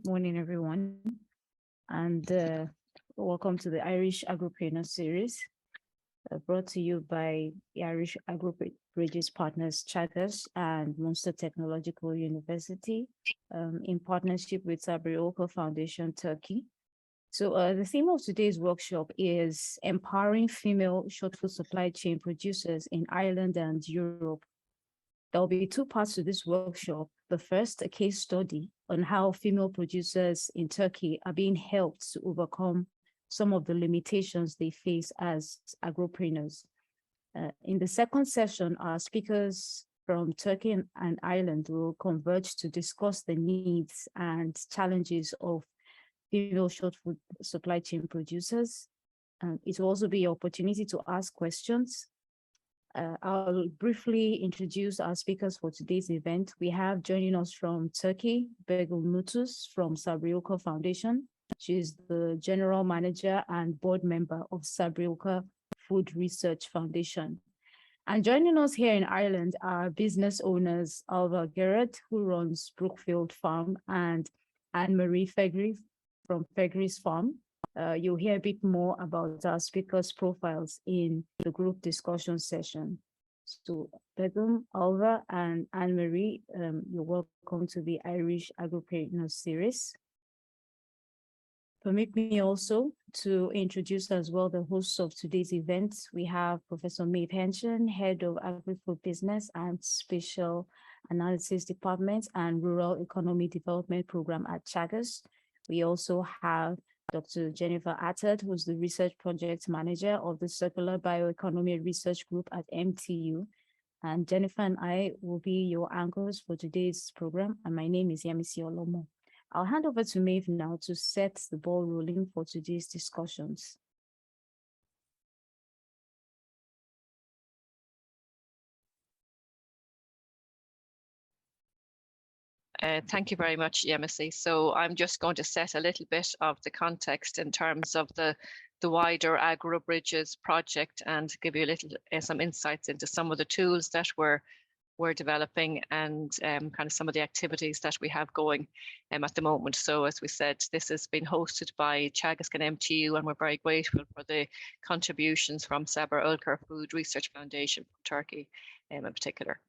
Good morning, everyone, and welcome to the Irish Agropreneur series, brought to you by the Irish Agro-Bridges Partners Chagas and Munster Technological University, in partnership with Sabri Oko Foundation, Turkey. So the theme of today's workshop is empowering female short food supply chain producers in Ireland and Europe. There will be two parts to this workshop. The first, a case study on how female producers in Turkey are being helped to overcome some of the limitations they face as agropreneurs. In the second session, our speakers from Turkey and Ireland will converge to discuss the needs and challenges of female short food supply chain producers. It will also be an opportunity to ask questions. I'll briefly introduce our speakers for today's event. We have joining us from Turkey, Begüm Mutus from Sabri Oko Foundation. She's the General Manager and Board Member of Sabri Oko Food Research Foundation. And joining us here in Ireland are business owners Alva Garrett, who runs Brookfield Farm, and Anne-Marie Fegri from Fegri's Farm. You'll hear a bit more about our speakers' profiles in the group discussion session. So Begüm, Alva, and Anne-Marie, you're welcome to the Irish Agropreneur series. Permit me also to introduce as well the hosts of today's event. We have Professor Maeve Henshin, Head of Agri-Food Business and Spatial Analysis Department and Rural Economy Development Program at Chagas. We also have Dr. Jennifer Attard, who's the Research Project Manager of the Circular Bioeconomy Research Group at MTU. And Jennifer and I will be your anchors for today's program. And my name is Yemisi Olomo. I'll hand over to Maeve now to set the ball rolling for today's discussions. Thank you very much, Yemisi. So I'm just going to set a little bit of the context in terms of the wider Agro-Bridges project and give you a little some insights into some of the tools that we're developing and kind of some of the activities that we have going at the moment. So as we said, this has been hosted by Chagas and MTU, and we're very grateful for the contributions from Sabri Oko Food Research Foundation from Turkey in particular.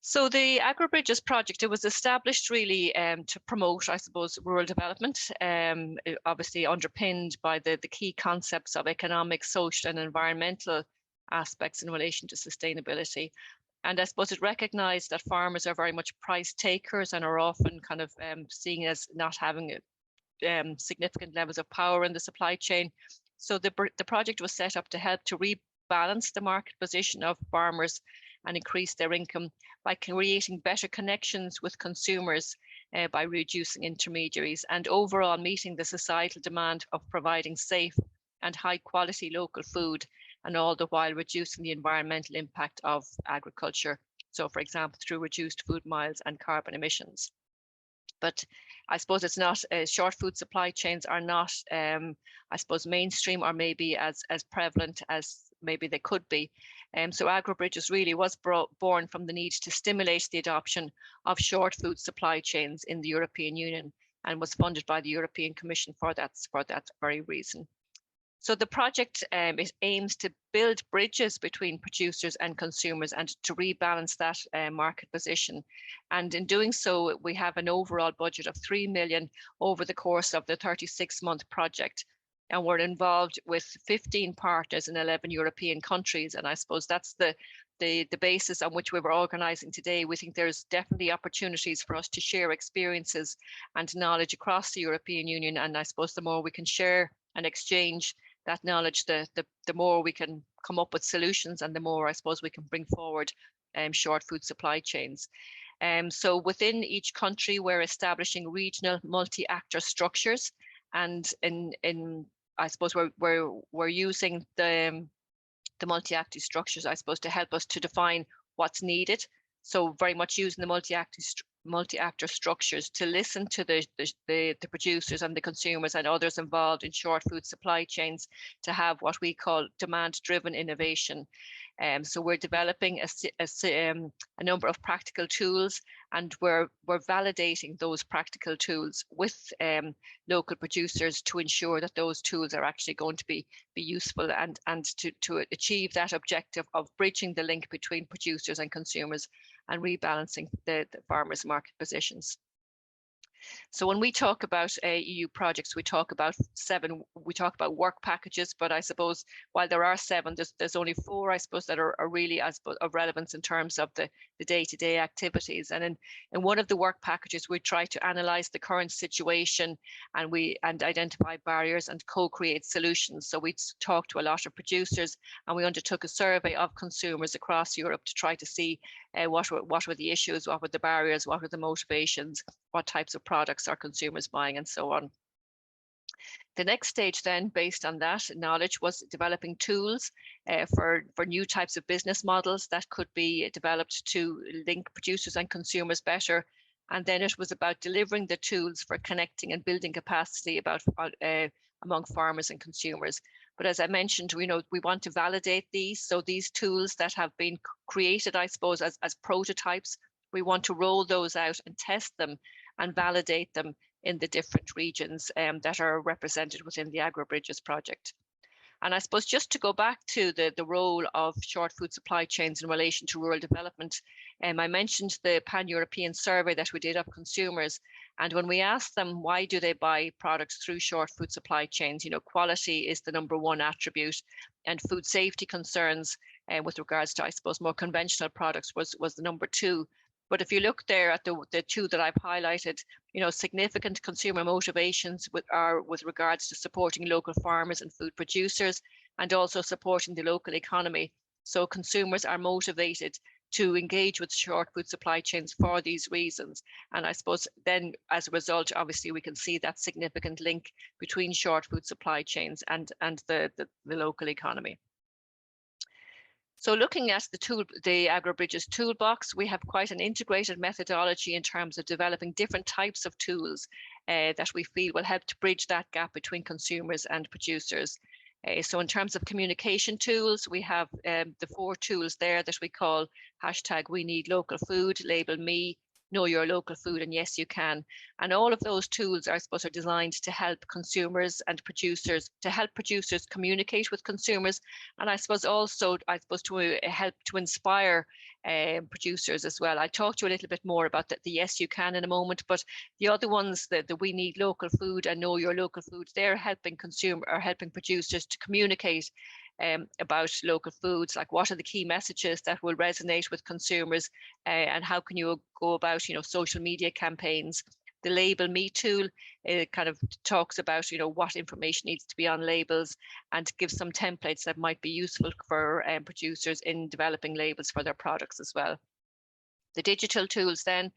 So the Agro-Bridges project, it was established really to promote, I suppose, rural development, obviously underpinned by the key concepts of economic, social and environmental aspects in relation to sustainability. And I suppose it recognised that farmers are very much price takers and are often kind of seen as not having significant levels of power in the supply chain. So the project was set up to help to rebalance the market position of farmers and increase their income by creating better connections with consumers, by reducing intermediaries and overall meeting the societal demand of providing safe and high quality local food, and all the while reducing the environmental impact of agriculture. So for example, through reduced food miles and carbon emissions. But I suppose it's not, short food supply chains are not, I suppose, mainstream or maybe as prevalent as maybe they could be. So Agro-Bridges really was born from the need to stimulate the adoption of short food supply chains in the European Union, and was funded by the European Commission for that very reason. So the project it aims to build bridges between producers and consumers and to rebalance that market position. And in doing so, we have an overall budget of 3 million over the course of the 36-month project. And we're involved with 15 partners in 11 European countries. And I suppose that's the basis on which we were organising today. We think there's definitely opportunities for us to share experiences and knowledge across the European Union. And I suppose the more we can share and exchange that knowledge, the more we can come up with solutions, and the more I suppose we can bring forward short food supply chains. So within each country, we're establishing regional multi-actor structures, and in I suppose we're using the multi-actor structures, I suppose, to help us to define what's needed. So very much using the multi-actor structures to listen to the producers and the consumers and others involved in short food supply chains, to have what we call demand-driven innovation. So we're developing a number of practical tools, and we're validating those practical tools with local producers to ensure that those tools are actually going to be useful and to achieve that objective of bridging the link between producers and consumers and rebalancing the farmers' market positions. So when we talk about EU projects, we talk about work packages, but I suppose while there are 7, there's only 4, I suppose, that are really, I suppose, of relevance in terms of the day-to-day activities. And in one of the work packages, we try to analyze the current situation and identify barriers and co-create solutions. So we talked to a lot of producers, and we undertook a survey of consumers across Europe to try to see what were the issues, what were the barriers, what were the motivations, what types of products are consumers buying, and so on. The next stage then, based on that knowledge, was developing tools for new types of business models that could be developed to link producers and consumers better. And then it was about delivering the tools for connecting and building capacity among farmers and consumers. But as I mentioned, we want to validate these. So these tools that have been created, I suppose, as prototypes, we want to roll those out and test them and validate them in the different regions that are represented within the AgroBridges project. And I suppose just to go back to the role of short food supply chains in relation to rural development, I mentioned the pan-European survey that we did of consumers. And when we asked them why do they buy products through short food supply chains, quality is the #1 attribute, and food safety concerns with regards to, I suppose, more conventional products was the #2. But if you look there at the 2 that I've highlighted, significant consumer motivations with regards to supporting local farmers and food producers, and also supporting the local economy. So consumers are motivated to engage with short food supply chains for these reasons. And I suppose then, as a result, obviously we can see that significant link between short food supply chains and the local economy. So looking at the AgroBridges toolbox, we have quite an integrated methodology in terms of developing different types of tools that we feel will help to bridge that gap between consumers and producers. So in terms of communication tools, we have the 4 tools there that we call #WeNeedLocalFood, Label Me, Know Your Local Food, and Yes You Can. And all of those tools, I suppose, are designed to help consumers and producers, to help producers communicate with consumers, and I suppose also, to help to inspire producers as well. I'll talk to you a little bit more about the Yes You Can in a moment, but the other ones, the We Need Local Food and Know Your Local Food, they're helping producers to communicate about local foods, like what are the key messages that will resonate with consumers, and how can you go about social media campaigns. The Label Me tool kind of talks about what information needs to be on labels, and gives some templates that might be useful for producers in developing labels for their products as well. The digital tools then,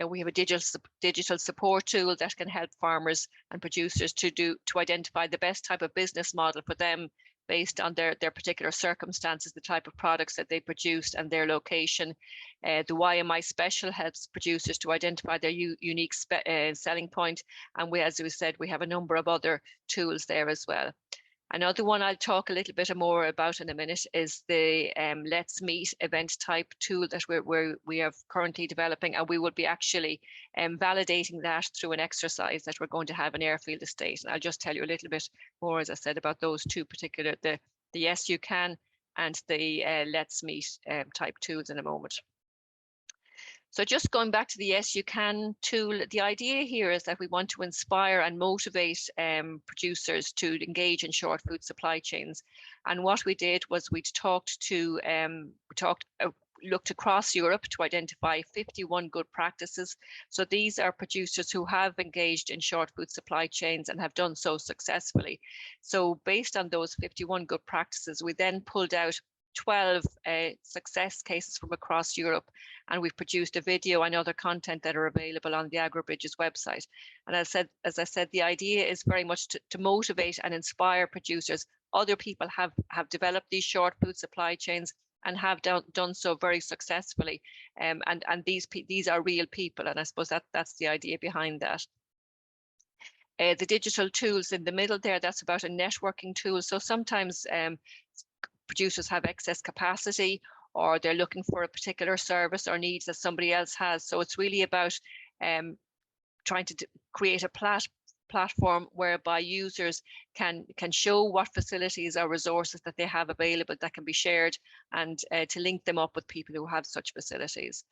we have a digital support tool that can help farmers and producers to identify the best type of business model for them based on their particular circumstances, the type of products that they produce and their location. The YMI Special helps producers to identify their unique selling point. And as we said, we have a number of other tools there as well. Another one I'll talk a little bit more about in a minute is the Let's Meet event type tool that we are currently developing, and we will be actually validating that through an exercise that we're going to have in Airfield Estate. And I'll just tell you a little bit more, as I said, about those 2 particular, the Yes You Can and the Let's Meet type tools in a moment. So just going back to the Yes You Can tool, the idea here is that we want to inspire and motivate producers to engage in short food supply chains. And what we did was looked across Europe to identify 51 good practices. So these are producers who have engaged in short food supply chains and have done so successfully. So based on those 51 good practices, we then pulled out 12 success cases from across Europe, and we've produced a video and other content that are available on the AgroBridges website. And as I said, the idea is very much to motivate and inspire producers. Other people have developed these short food supply chains and have done so very successfully, and these are real people, and I suppose that's the idea behind that. The digital tools in the middle there, that's about a networking tool. So sometimes producers have excess capacity, or they're looking for a particular service or needs that somebody else has. So it's really about trying to create a platform whereby users can show what facilities or resources that they have available that can be shared, and to link them up with people who have such facilities.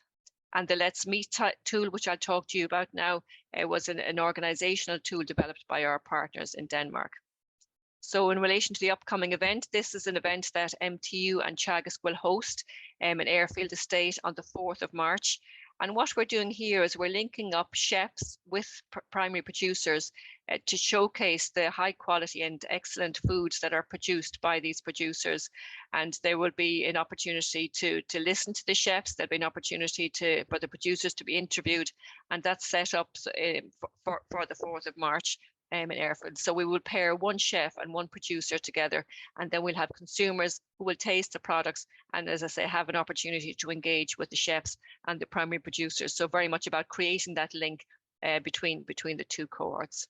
And the Let's Meet tool, which I'll talk to you about now, was an organizational tool developed by our partners in Denmark. So in relation to the upcoming event, this is an event that MTU and Teagasc will host in Airfield Estate on the 4th of March. And what we're doing here is we're linking up chefs with primary producers to showcase the high quality and excellent foods that are produced by these producers. And there will be an opportunity to listen to the chefs. There'll be an opportunity for the producers to be interviewed, and that's set up for the 4th of March. In Airfield. So we will pair one chef and one producer together, and then we'll have consumers who will taste the products and, as I say, have an opportunity to engage with the chefs and the primary producers. So very much about creating that link between the two cohorts.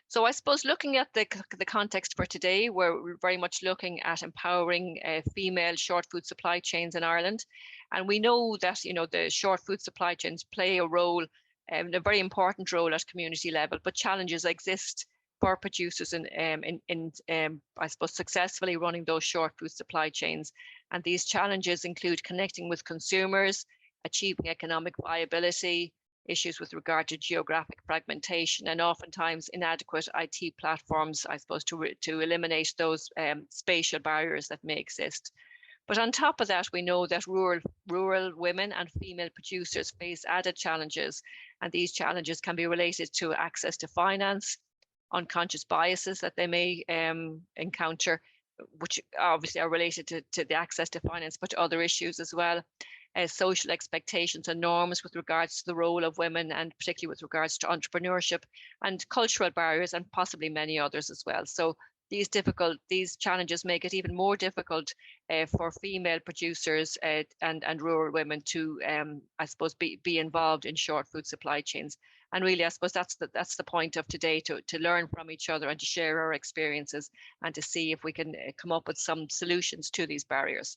So I suppose looking at the context for today, we're very much looking at empowering female short food supply chains in Ireland. And we know that, you know, the short food supply chains play a role, a very important role at community level, but challenges exist for producers in I suppose successfully running those short food supply chains. And these challenges include connecting with consumers, achieving economic viability, issues with regard to geographic fragmentation, and oftentimes inadequate IT platforms, I suppose, to eliminate those spatial barriers that may exist. But on top of that, we know that rural women and female producers face added challenges, and these challenges can be related to access to finance, unconscious biases that they may encounter, which obviously are related to the access to finance, but other issues as well, social expectations and norms with regards to the role of women, and particularly with regards to entrepreneurship, and cultural barriers, and possibly many others as well. So these challenges make it even more difficult for female producers and rural women to, I suppose, be involved in short food supply chains. And really, I suppose that's the point of today, to learn from each other and to share our experiences, and to see if we can come up with some solutions to these barriers.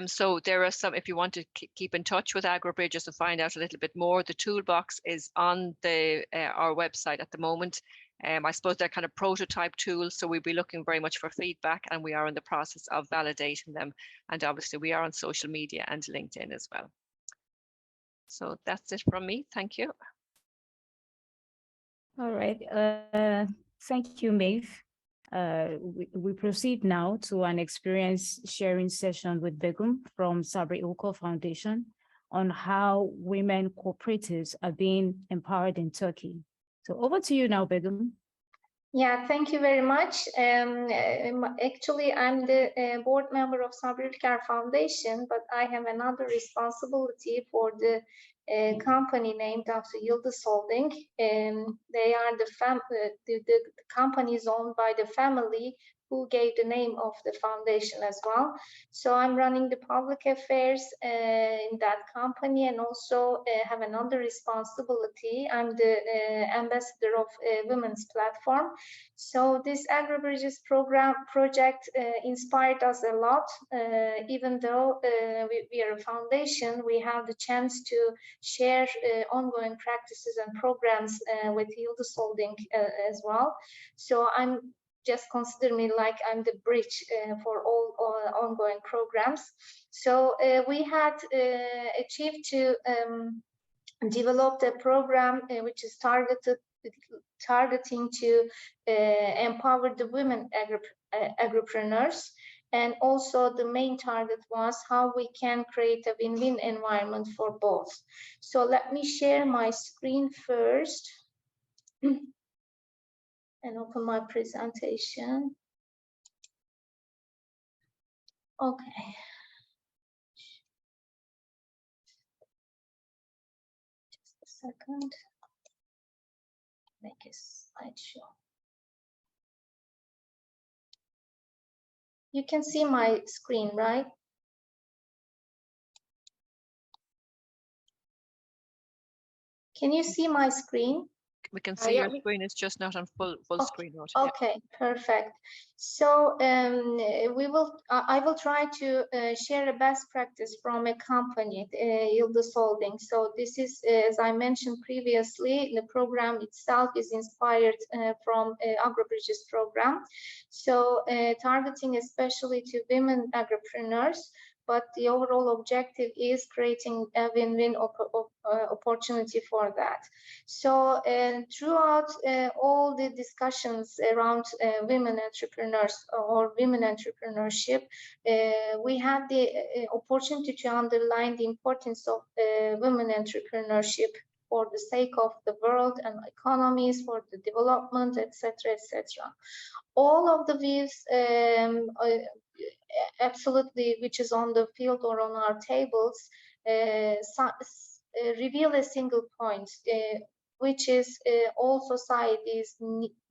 So there are some, if you want to keep in touch with AgroBridges and find out a little bit more, the toolbox is on our website at the moment. I suppose they're kind of prototype tools, so we'll be looking very much for feedback, and we are in the process of validating them. And obviously we are on social media and LinkedIn as well. So that's it from me. Thank you. All right. Thank you, Maeve. We proceed now to an experience sharing session with Begum from Sabri Ilko Foundation on how women cooperatives are being empowered in Turkey. So over to you now, Begum. Yeah, thank you very much. Actually, I'm the board member of Sabri Ilko Foundation, but I have another responsibility for the company named after Yıldız Holding. They are the company is owned by the family who gave the name of the foundation as well. So I'm running the public affairs in that company, and also have another responsibility. I'm the ambassador of Women's Platform. So this AgroBridges project inspired us a lot. Even though we are a foundation, we have the chance to share ongoing practices and programs with Yıldız Holding as well. So just consider me like I'm the bridge for all ongoing programs. So we had achieved to develop a program which is targeting to empower the women agripreneurs. And also the main target was how we can create a win-win environment for both. So let me share my screen first and open my presentation. Okay. Just a second. Make a slideshow. You can see my screen, right? Can you see my screen? We can see Yeah, your screen is just not on full screen mode. Okay, perfect. So I will try to share a best practice from a company, Yıldız Holding. So this is, as I mentioned previously, the program itself is inspired from AgroBridges program. So targeting especially to women agripreneurs, but the overall objective is creating a win-win opportunity for that. So throughout all the discussions around women entrepreneurs or women entrepreneurship, we had the opportunity to underline the importance of women entrepreneurship for the sake of the world and economies, for the development, etc., etc. All of the views absolutely, which is on the field or on our tables, reveal a single point, which is all societies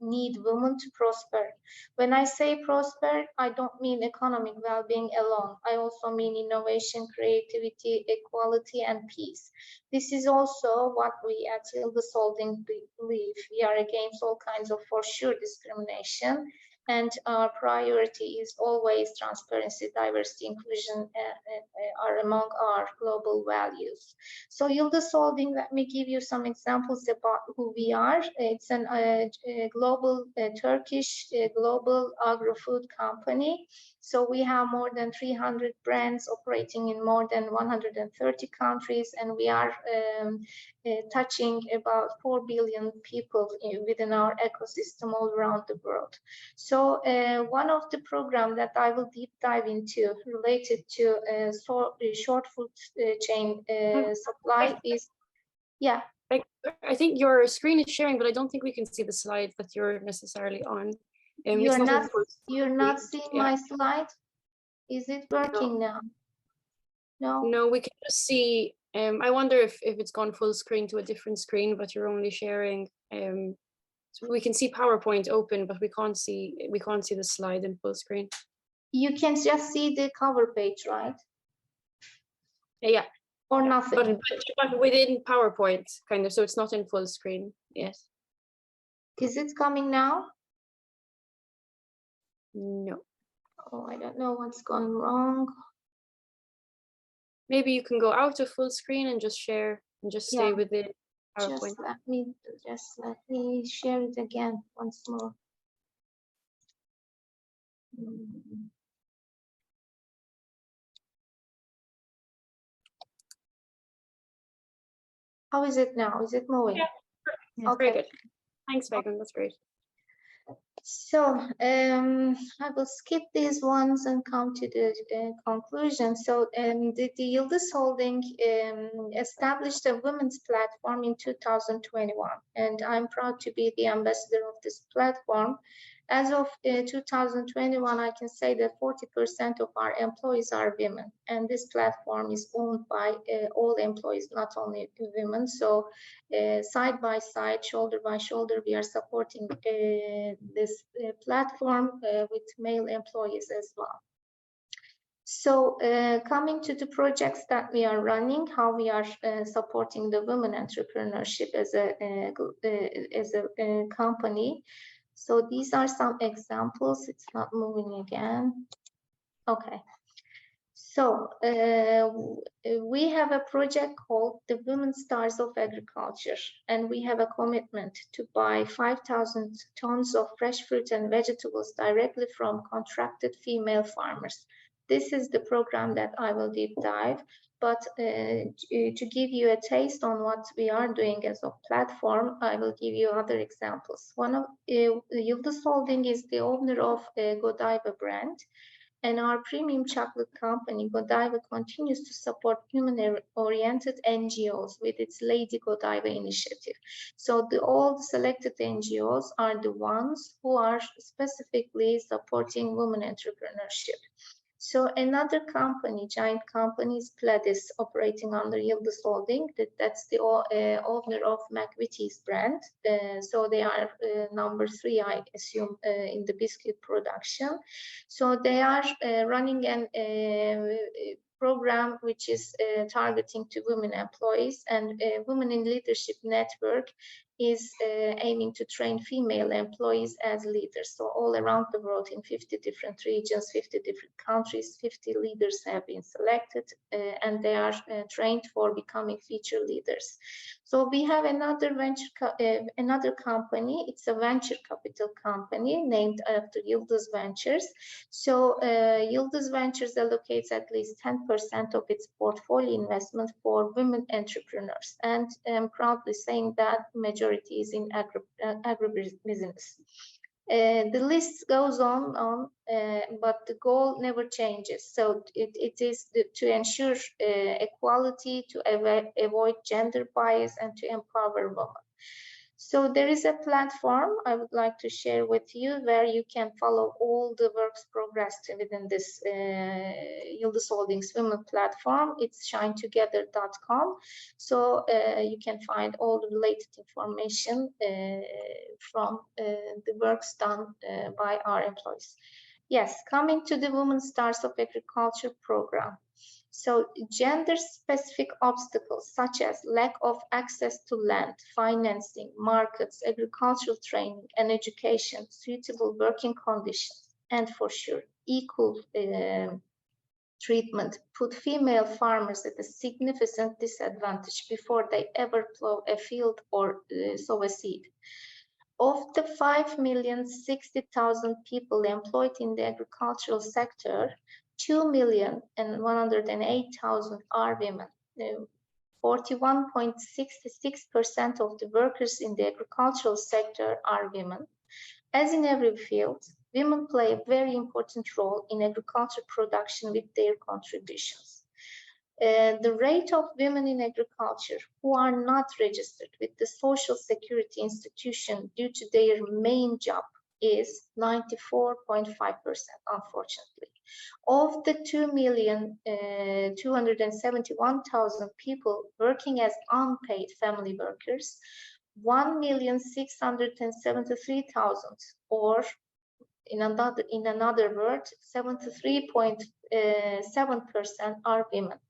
need women to prosper. When I say prosper, I don't mean economic well-being alone. I also mean innovation, creativity, equality, and peace. This is also what we at Yıldız Holding believe. We are against all kinds of, for sure, discrimination. And our priority is always transparency, diversity, inclusion are among our global values. So Yıldız Holding, let me give you some examples about who we are. It's a global Turkish global agro-food company. So we have more than 300 brands operating in more than 130 countries, and we are touching about 4 billion people within our ecosystem all around the world. So one of the programs that I will deep dive into related to short food chain supply is, yeah. I think your screen is sharing, but I don't think we can see the slide that you're necessarily on. You're not seeing my slide? Is it working now? No. No, we can just see. I wonder if it's gone full screen to a different screen, but you're only sharing. So we can see PowerPoint open, but we can't see the slide in full screen. You can just see the cover page, right? Yeah. Or nothing. But within PowerPoint, kind of. So it's not in full screen. Yes. Is it coming now? No. Oh, I don't know what's going wrong. Maybe you can go out of full screen and just share and just stay within PowerPoint. Just let me share it again once more. How is it now? Is it moving? Yeah. Okay. Very good. Thanks, Megan. That's great. So I will skip these ones and come to the conclusion. So the Yıldız Holding established a women's platform in 2021, and I'm proud to be the ambassador of this platform. As of 2021, I can say that 40% of our employees are women, and this platform is owned by all employees, not only women. So side by side, shoulder by shoulder, we are supporting this platform with male employees as well. So coming to the projects that we are running, how we are supporting the women entrepreneurship as a company. So these are some examples. It's not moving again. Okay. So we have a project called the Women Stars of Agriculture, and we have a commitment to buy 5,000 tons of fresh fruit and vegetables directly from contracted female farmers. This is the program that I will deep dive, but to give you a taste on what we are doing as a platform, I will give you other examples. One of Yıldız Holding is the owner of Godiva brand, and our premium chocolate company, Godiva, continues to support human-oriented NGOs with its Lady Godiva initiative. So all the selected NGOs are the ones who are specifically supporting women entrepreneurship. So another company, giant company, is Pledis, operating under Yıldız Holding. That's the owner of McVitie's brand. So they are number 3, I assume, in the biscuit production. So they are running a program which is targeting to women employees and women in leadership network is aiming to train female employees as leaders. So all around the world in 50 different regions, 50 different countries, 50 leaders have been selected and they are trained for becoming future leaders. So we have another company. It's a venture capital company named after Yıldız Ventures. So Yıldız Ventures allocates at least 10% of its portfolio investment for women entrepreneurs. And I'm proudly saying that majority is in agribusiness. The list goes on, but the goal never changes. So it is to ensure equality, to avoid gender bias, and to empower women. So there is a platform I would like to share with you where you can follow all the works progressed within this Yıldız Holdings Women platform. It's shinetogether.com. So you can find all the related information from the works done by our employees. Yes, coming to the Women Stars of Agriculture program. So gender-specific obstacles such as lack of access to land, financing, markets, agricultural training and education, suitable working conditions, and for sure, equal treatment put female farmers at a significant disadvantage before they ever plow a field or sow a seed. Of the 5,060,000 people employed in the agricultural sector, 2,108,000 are women. 41.66% of the workers in the agricultural sector are women. As in every field, women play a very important role in agriculture production with their contributions. The rate of women in agriculture who are not registered with the Social Security institution due to their main job is 94.5%, unfortunately. Of the 2,271,000 people working as unpaid family workers, 1,673,000, or in another word, 73.7% are women.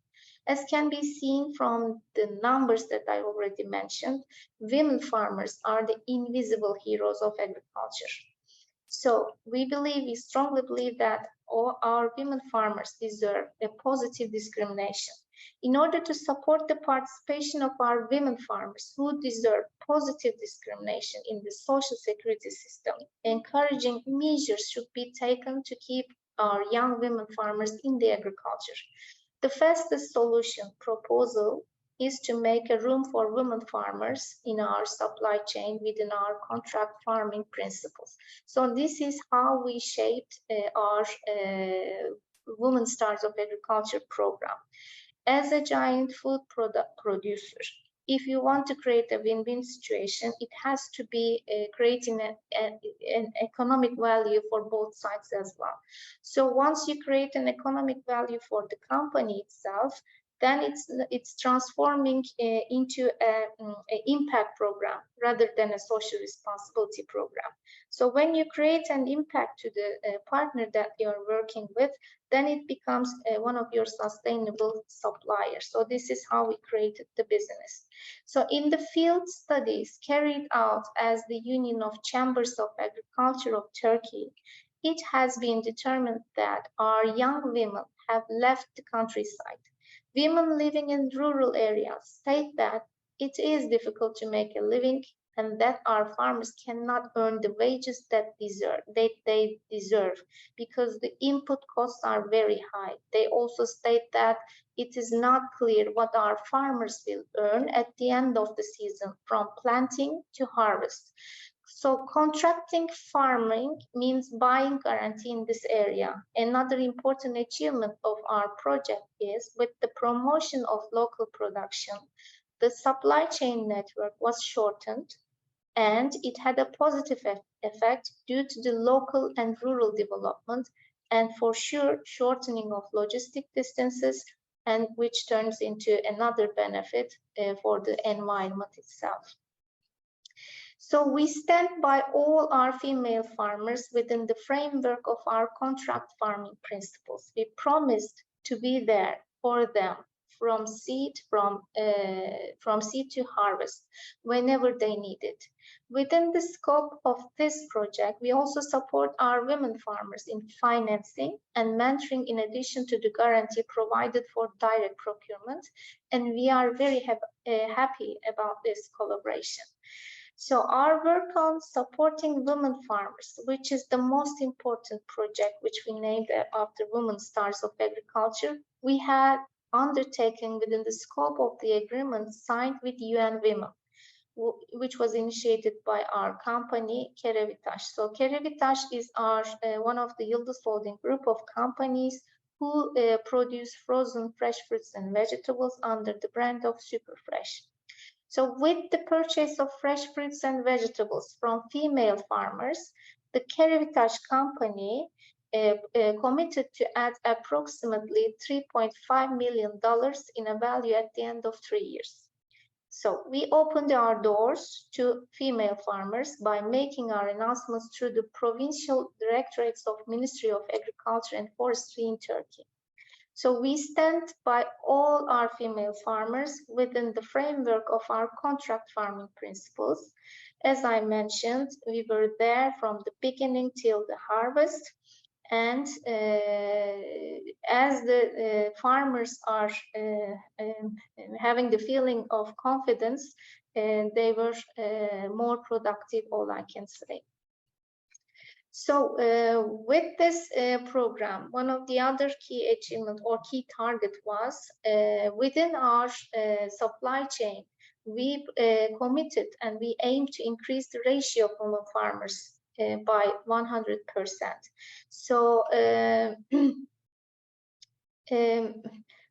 As can be seen from the numbers that I already mentioned, women farmers are the invisible heroes of agriculture. So we strongly believe that all our women farmers deserve a positive discrimination. In order to support the participation of our women farmers who deserve positive discrimination in the social security system, encouraging measures should be taken to keep our young women farmers in the agriculture. The fastest solution proposal is to make a room for women farmers in our supply chain within our contract farming principles. So this is how we shaped our Women Stars of Agriculture program. As a giant food producer, if you want to create a win-win situation, it has to be creating an economic value for both sides as well. So once you create an economic value for the company itself, then it's transforming into an impact program rather than a social responsibility program. So when you create an impact to the partner that you're working with, then it becomes one of your sustainable suppliers. So this is how we created the business. So in the field studies carried out as the Union of Chambers of Agriculture of Turkey, it has been determined that our young women have left the countryside. Women living in rural areas state that it is difficult to make a living and that our farmers cannot earn the wages that they deserve because the input costs are very high. They also state that it is not clear what our farmers will earn at the end of the season from planting to harvest. So contracting farming means buying guarantee in this area. Another important achievement of our project is with the promotion of local production, the supply chain network was shortened and it had a positive effect due to the local and rural development and for sure shortening of logistic distances, and which turns into another benefit for the environment itself. So we stand by all our female farmers within the framework of our contract farming principles. We promised to be there for them from seed to harvest whenever they need it. Within the scope of this project, we also support our women farmers in financing and mentoring in addition to the guarantee provided for direct procurement. And we are very happy about this collaboration. So our work on supporting women farmers, which is the most important project which we named after Women Stars of Agriculture, we had undertaken within the scope of the agreement signed with UN Women, which was initiated by our company, Kerevitaş. So Kerevitaş is our one of the Yıldız Holding group of companies who produce frozen fresh fruits and vegetables under the brand of Super Fresh. So with the purchase of fresh fruits and vegetables from female farmers, the Kerevitaş company committed to add approximately $3.5 million in a value at the end of 3 years. So we opened our doors to female farmers by making our announcements through the provincial directorates of Ministry of Agriculture and Forestry in Turkey. So we stand by all our female farmers within the framework of our contract farming principles. As I mentioned, we were there from the beginning till the harvest. And as the farmers are having the feeling of confidence, they were more productive, all I can say. So with this program, one of the other key achievement or key target was within our supply chain, we committed and we aim to increase the ratio of women farmers by 100%. So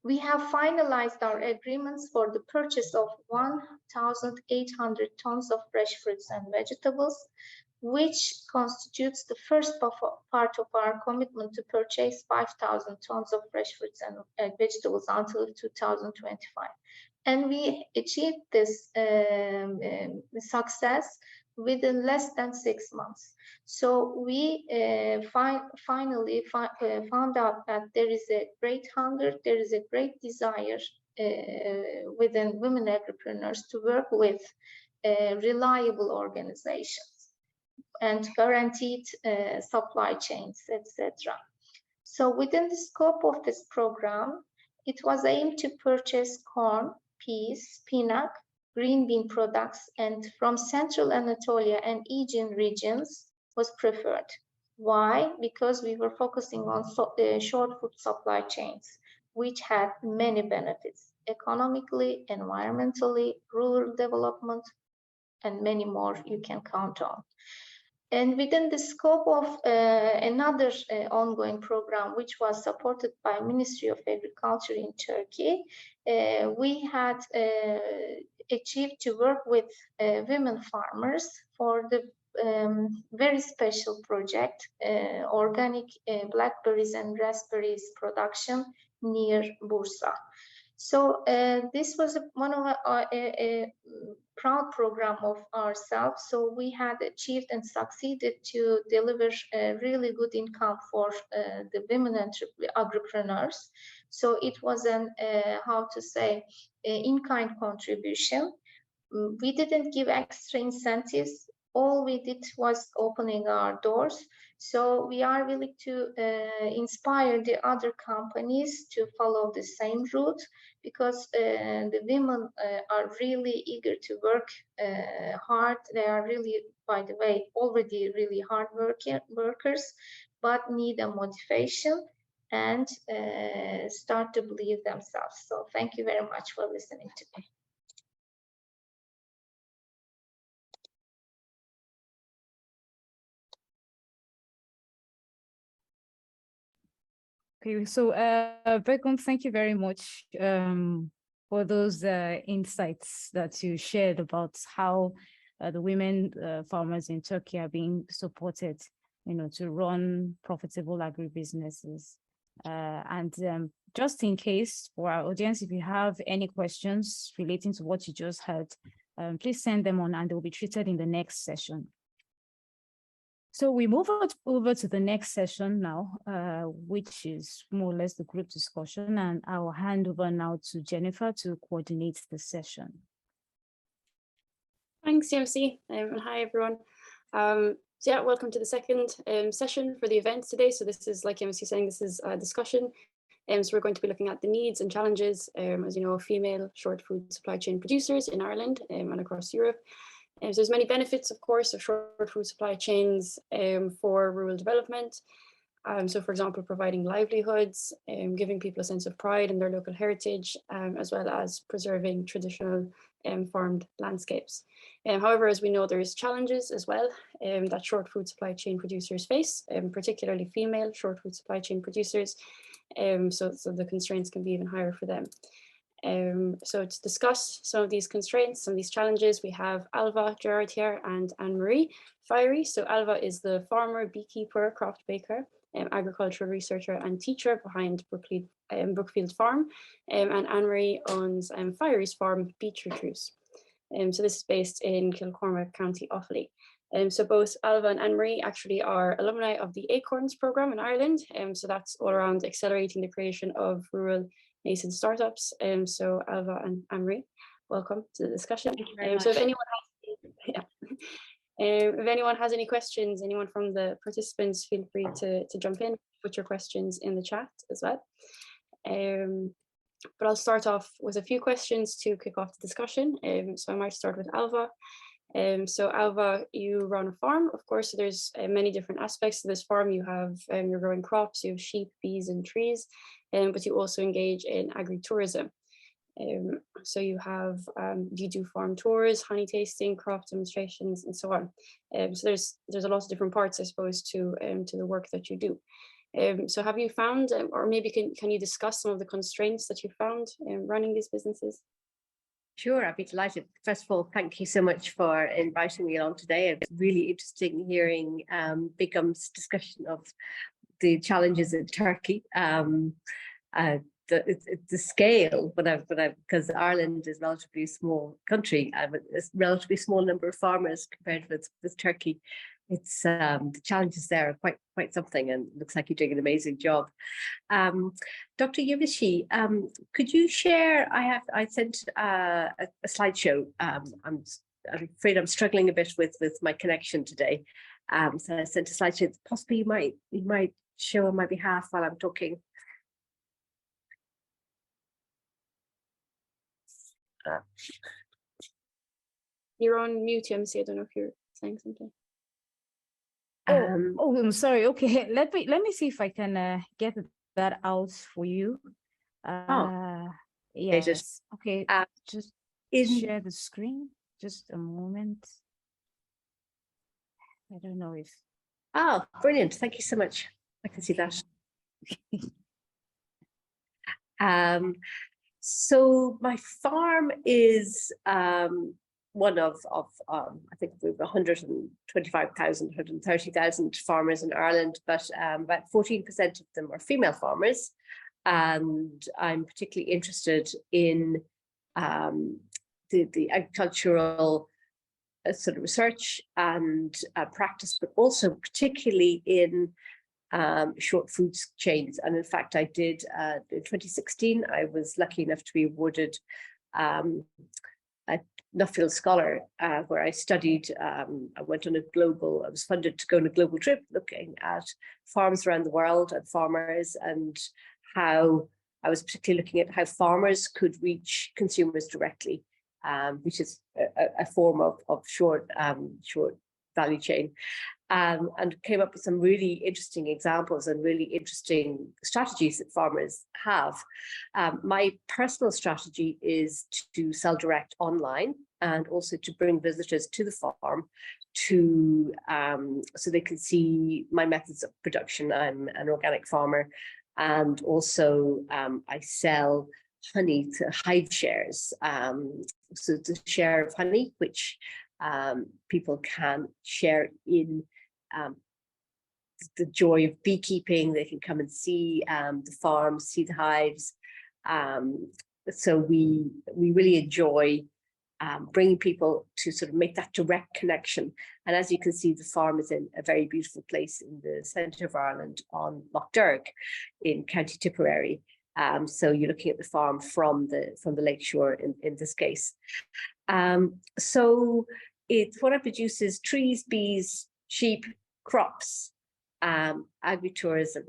we have finalized our agreements for the purchase of 1,800 tons of fresh fruits and vegetables, which constitutes the first part of our commitment to purchase 5,000 tons of fresh fruits and vegetables until 2025. And we achieved this success within less than 6 months. So we finally found out that there is a great hunger, there is a great desire within women agripreneurs to work with reliable organizations and guaranteed supply chains, etc. So within the scope of this program, it was aimed to purchase corn, peas, spinach, green bean products, and from Central Anatolia and Aegean regions was preferred. Why? Because we were focusing on short food supply chains, which had many benefits, economically, environmentally, rural development, and many more you can count on. And within the scope of another ongoing program, which was supported by Ministry of Agriculture in Turkey, we had achieved to work with women farmers for the very special project, organic blackberries and raspberries production near Bursa. So this was one of a proud program of ourselves. So we had achieved and succeeded to deliver a really good income for the women agripreneurs. So it was an, how to say, in-kind contribution. We didn't give extra incentives. All we did was opening our doors. So we are willing to inspire the other companies to follow the same route, because the women are really eager to work hard. They are really, by the way, already really hard workers, but need a motivation and start to believe themselves. So thank you very much for listening to me. Okay, so Begum, thank you very much for those insights that you shared about how the women farmers in Turkey are being supported, to run profitable agribusinesses. And just in case for our audience, if you have any questions relating to what you just heard, please send them on and they'll be treated in the next session. So we move over to the next session now, which is more or less the group discussion, and I will hand over now to Jennifer to coordinate the session. Thanks, CMC, and hi everyone. So yeah, welcome to the second session for the event today. So this is, like CMC saying, this is a discussion. So we're going to be looking at the needs and challenges, as you know, of female short food supply chain producers in Ireland and across Europe. So there's many benefits, of course, of short food supply chains for rural development. So, for example, providing livelihoods, giving people a sense of pride in their local heritage, as well as preserving traditional farmed landscapes. However, as we know, there's challenges as well that short food supply chain producers face, particularly female short food supply chain producers. So the constraints can be even higher for them. So to discuss some of these constraints, some of these challenges, we have Alva Gerard here and Anne-Marie Fiery. So Alva is the farmer, beekeeper, craft baker, agricultural researcher and teacher behind Brookfield Farm, and Anne-Marie owns Fiery's farm, Beechertruce. So this is based in Kilcormac, County Offaly. So both Alva and Anne-Marie actually are alumni of the ACORNS programme in Ireland. So that's all around accelerating the creation of rural nascent startups. So Alva and Anne-Marie, welcome to the discussion. So if anyone has any questions, anyone from the participants, feel free to jump in, put your questions in the chat as well. But I'll start off with a few questions to kick off the discussion. So I might start with Alva. So Alva, you run a farm, of course, so there's many different aspects to this farm. You have, you're growing crops, you have sheep, bees and trees, but you also engage in agritourism. So you have, you do farm tours, honey tasting, crop demonstrations, and so on. So there's a lot of different parts, I suppose, to the work that you do. So have you found, or maybe can you discuss some of the constraints that you found in running these businesses? Sure, I'd be delighted. First of all, thank you so much for inviting me along today. It's really interesting hearing Bigam's discussion of the challenges in Turkey. The scale, because Ireland is a relatively small country, a relatively small number of farmers compared with Turkey. It's the challenges there are quite something, and it looks like you're doing an amazing job. Dr. Yemishi, could you share? I sent a slideshow. I'm afraid I'm struggling a bit with my connection today. So I sent a slideshow. Possibly you might show on my behalf while I'm talking. You're on mute, MC. I don't know if you're saying something. I'm sorry. Okay, let me see if I can get that out for you. Yes. Okay. Just share the screen. Just a moment. I don't know if. Oh, brilliant! Thank you so much. I can see that. So my farm is one of I think we have 125,000, 130,000 farmers in Ireland, but about 14% of them are female farmers. And I'm particularly interested in the agricultural sort of research and practice, but also particularly in short food chains. And in fact, I did in 2016, I was lucky enough to be awarded a Nuffield Scholar, where I studied, I was funded to go on a global trip looking at farms around the world and farmers, and how I was particularly looking at how farmers could reach consumers directly, which is a form of short value chain. And came up with some really interesting examples and really interesting strategies that farmers have. My personal strategy is to sell direct online and also to bring visitors to the farm to so they can see my methods of production. I'm an organic farmer, and also I sell honey to hive shares. So it's a share of honey, which people can share in the joy of beekeeping. They can come and see the farms, see the hives. So we really enjoy bringing people to sort of make that direct connection. And as you can see, the farm is in a very beautiful place in the centre of Ireland on Lough Derg in County Tipperary. So you're looking at the farm from the lakeshore in this case. So what I produce is trees, bees, sheep, crops, agritourism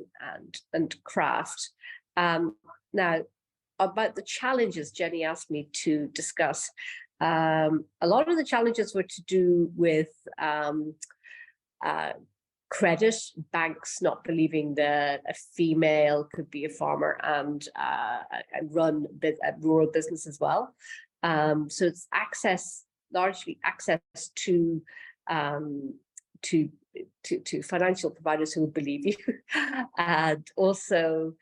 and craft. Now, about the challenges Jenny asked me to discuss, a lot of the challenges were to do with credit, banks not believing that a female could be a farmer and run a rural business as well. So it's largely access to financial providers who believe you, and also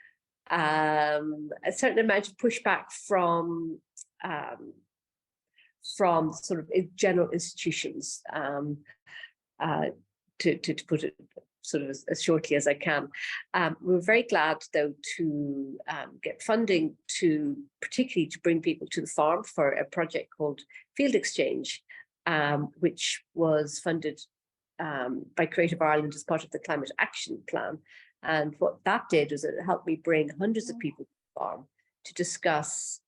a certain amount of pushback from sort of general institutions, to put it sort of as shortly as I can. We're very glad, though, to get funding particularly to bring people to the farm for a project called Field Exchange, which was funded by Creative Ireland as part of the Climate Action Plan. And what that did was it helped me bring hundreds of people to the farm to discuss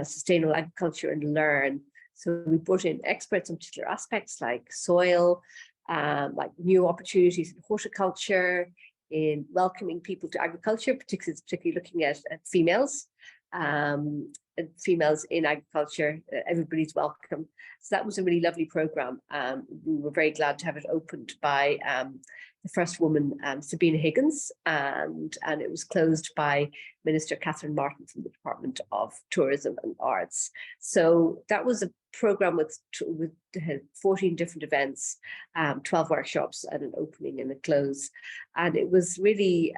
sustainable agriculture and learn. So we brought in experts on particular aspects like soil, like new opportunities in horticulture, in welcoming people to agriculture, particularly looking at females. Females in agriculture, everybody's welcome. So that was a really lovely program. We were very glad to have it opened by the first woman, Sabina Higgins, and it was closed by Minister Catherine Martin from the Department of Tourism and Arts. So that was a program with 14 different events, 12 workshops, and an opening and a close. And it was really,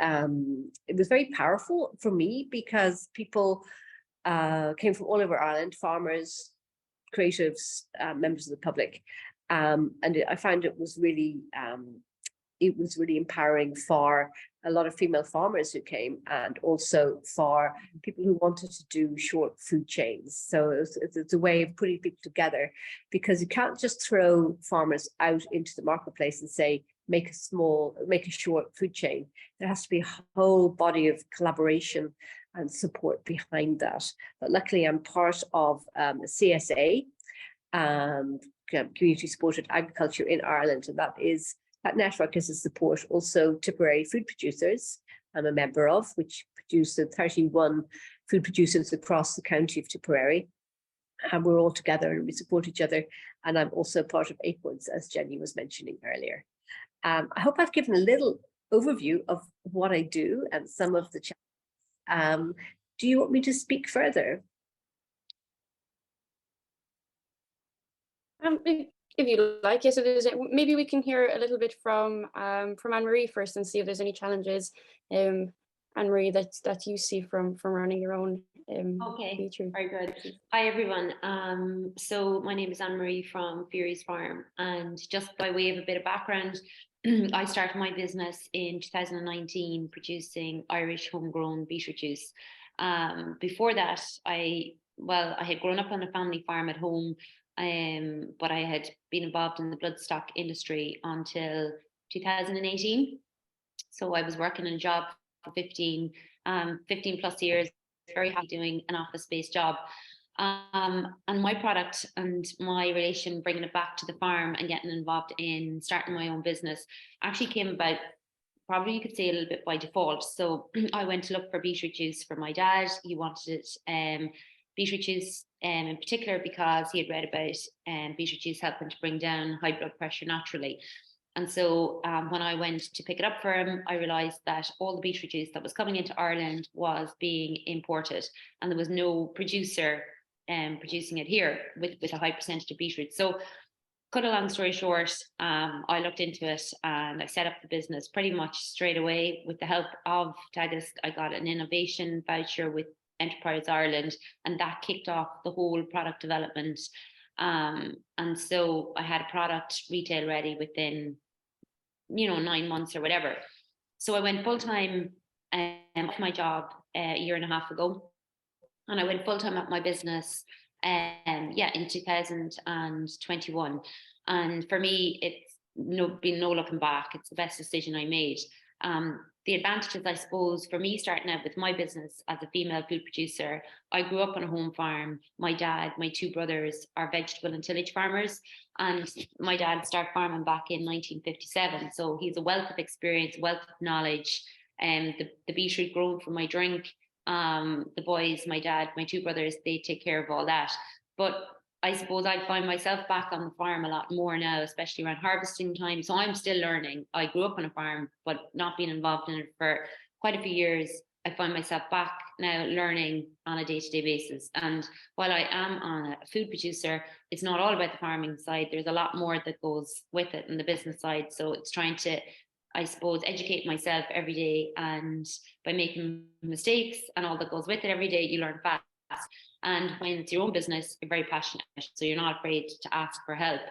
it was very powerful for me because people came from all over Ireland, farmers, creatives, members of the public. And I found it was really empowering for a lot of female farmers who came, and also for people who wanted to do short food chains. So it's a way of putting people together, because you can't just throw farmers out into the marketplace and say, make a short food chain. There has to be a whole body of collaboration and support behind that. But luckily I'm part of a CSA, Community Supported Agriculture in Ireland, and that network is to support also Tipperary food producers I'm a member of, which produce 31 food producers across the county of Tipperary. And we're all together and we support each other. And I'm also part of Acorns, as Jenny was mentioning earlier. I hope I've given a little overview of what I do and some of the challenges. Do you want me to speak further? If you like, yes. So maybe we can hear a little bit from Anne-Marie first and see if there's any challenges, Anne-Marie, that you see from running your own. Okay, very good. Hi everyone. So my name is Anne-Marie from Fury's Farm, and just by way of a bit of background, I started my business in 2019 producing Irish homegrown beetroot juice. Before that, I had grown up on a family farm at home, but I had been involved in the bloodstock industry until 2018. So I was working in a job for 15 plus years, very happy doing an office-based job. And my product and my relation, bringing it back to the farm and getting involved in starting my own business, actually came about, probably you could say, a little bit by default. So I went to look for beetroot juice for my dad. He wanted beetroot juice in particular because he had read about beetroot juice helping to bring down high blood pressure naturally. And so when I went to pick it up for him, I realised that all the beetroot juice that was coming into Ireland was being imported, and there was no producer producing it here with a high percentage of beetroot. So cut a long story short, I looked into it and I set up the business pretty much straight away with the help of Tagus. I got an innovation voucher with Enterprise Ireland, and that kicked off the whole product development. And so I had a product retail ready within 9 months or whatever. So I went full-time off my job a year and a half ago, and I went full-time at my business in 2021. And for me, it's been no looking back. It's the best decision I made. The advantages, I suppose, for me starting out with my business as a female food producer, I grew up on a home farm. My dad, my two brothers are vegetable and tillage farmers, and my dad started farming back in 1957. So he's a wealth of experience, wealth of knowledge, and the beetroot grown from my drink. The boys, my dad, my two brothers, they take care of all that. But I suppose I find myself back on the farm a lot more now, especially around harvesting time. So I'm still learning. I grew up on a farm, but not being involved in it for quite a few years. I find myself back now learning on a day-to-day basis. And while I am on a food producer, it's not all about the farming side. There's a lot more that goes with it in the business side. So it's trying to, I suppose, educate myself every day. And by making mistakes and all that goes with it every day, you learn fast. And when it's your own business, you're very passionate, so you're not afraid to ask for help.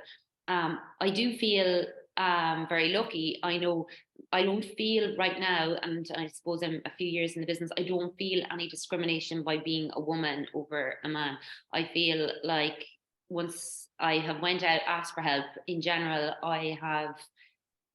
I do feel very lucky. I know I don't feel right now, and I suppose I'm a few years in the business, I don't feel any discrimination by being a woman over a man. I feel like once I have went out, asked for help, in general, I have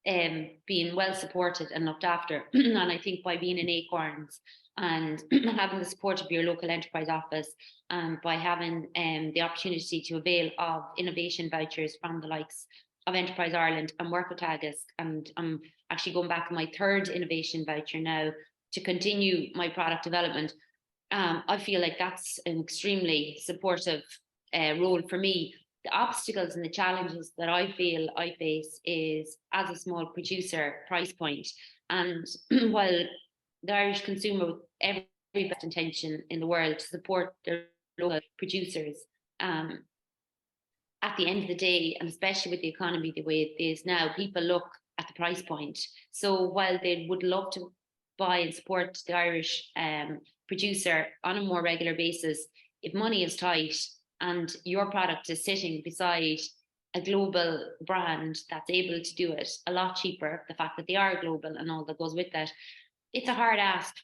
being well supported and looked after. And I think by being in Acorns and having the support of your local enterprise office, and by having the opportunity to avail of innovation vouchers from the likes of Enterprise Ireland and work with Tagus, and I'm actually going back on my third innovation voucher now to continue my product development. I feel like that's an extremely supportive role for me. The obstacles and the challenges that I feel I face is, as a small producer, price point. And while the Irish consumer, with every best intention in the world to support their local producers, at the end of the day, and especially with the economy the way it is now, people look at the price point. So while they would love to buy and support the Irish producer on a more regular basis, if money is tight and your product is sitting beside a global brand that's able to do it a lot cheaper, the fact that they are global and all that goes with that, it's a hard ask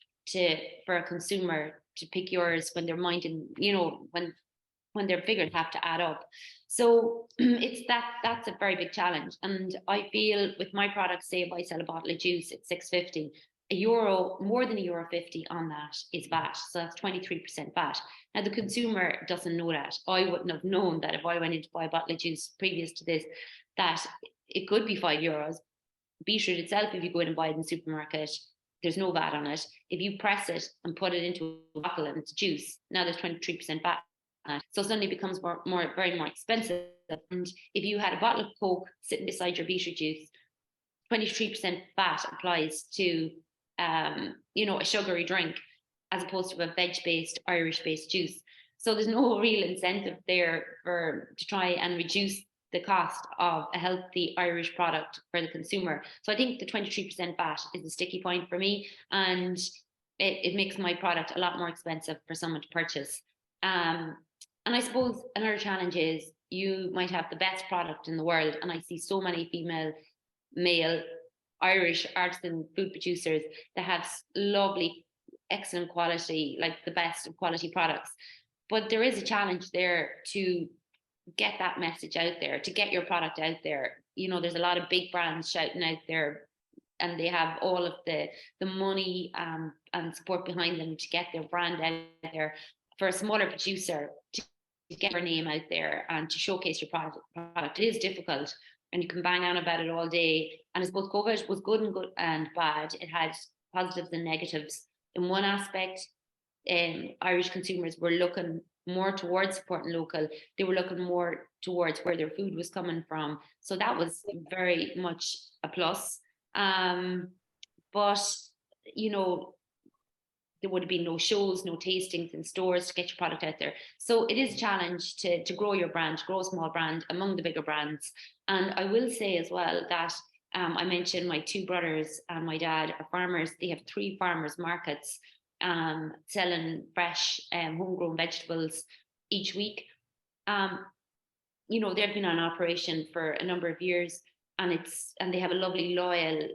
for a consumer to pick yours when they're minding, when their figures have to add up. So that's a very big challenge. And I feel with my products, say if I sell a bottle of juice at €6.50, €1, more than €1.50 on that is VAT. So that's 23% VAT. Now the consumer doesn't know that. I wouldn't have known that if I went in to buy a bottle of juice previous to this, that it could be €5. Beetroot itself, if you go in and buy it in the supermarket, there's no VAT on it. If you press it and put it into a bottle and it's juice, now there's 23% VAT. So suddenly it becomes very more expensive. And if you had a bottle of Coke sitting beside your beetroot juice, 23% VAT applies to a sugary drink as opposed to a veg-based, Irish-based juice. So there's no real incentive there to try and reduce the cost of a healthy Irish product for the consumer. So I think the 23% VAT is a sticky point for me, and it makes my product a lot more expensive for someone to purchase. And I suppose another challenge is you might have the best product in the world, and I see so many female, male, Irish artisan food producers that have lovely, excellent quality, like the best of quality products. But there is a challenge there to get that message out there, to get your product out there. There's a lot of big brands shouting out there, and they have all of the money and support behind them to get their brand out there. For a smaller producer to get your name out there and to showcase your product, it is difficult, and you can bang on about it all day. And I suppose COVID was good and bad. It had positives and negatives. In one aspect, Irish consumers were looking more towards supporting local. They were looking more towards where their food was coming from. So that was very much a plus. But, there would have been no shows, no tastings in stores to get your product out there. So it is a challenge to grow your brand, to grow a small brand among the bigger brands. And I will say as well that I mentioned my two brothers and my dad are farmers. They have 3 farmers markets selling fresh homegrown vegetables each week. They've been on operation for a number of years, and they have a lovely loyal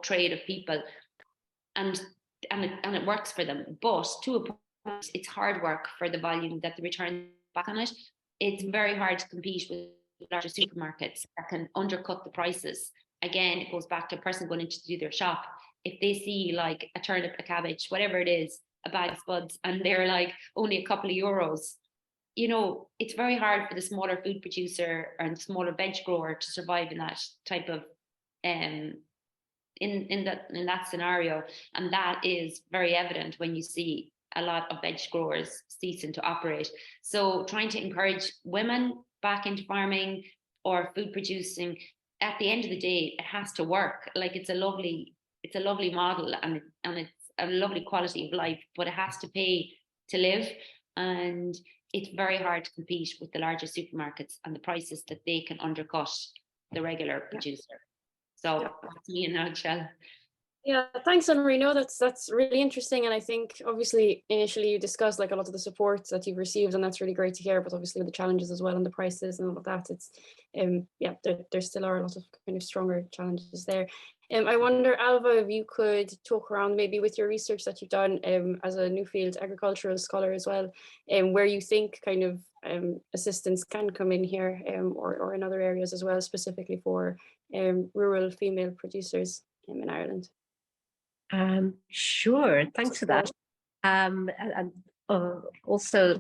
trade of people, and it works for them. But to a it's hard work for the volume that the return back on it. It's very hard to compete with larger supermarkets that can undercut the prices. Again, it goes back to a person going in to do their shop. If they see like a turnip, a cabbage, whatever it is, a bag of spuds, and they're like only a couple of euros, you know, it's very hard for the smaller food producer and smaller veg grower to survive in that type of in that scenario. And that is very evident when you see a lot of veg growers ceasing to operate. So trying to encourage women back into farming or food producing, at the end of the day, it has to work. Like it's a lovely model, and it's a lovely quality of life, but it has to pay to live. And it's very hard to compete with the larger supermarkets and the prices that they can undercut the regular producer. So that's me in a nutshell. Yeah, thanks, Anne-Marie. No, that's really interesting. And I think obviously initially you discussed like a lot of the supports that you've received, and that's really great to hear, but obviously the challenges as well and the prices and all of that, it's there still are a lot of kind of stronger challenges there. I wonder, Alva, if you could talk around maybe with your research that you've done as a Newfield agricultural scholar as well, where you think kind of assistance can come in here, or in other areas as well, specifically for rural female producers in Ireland. Sure, thanks for that. And also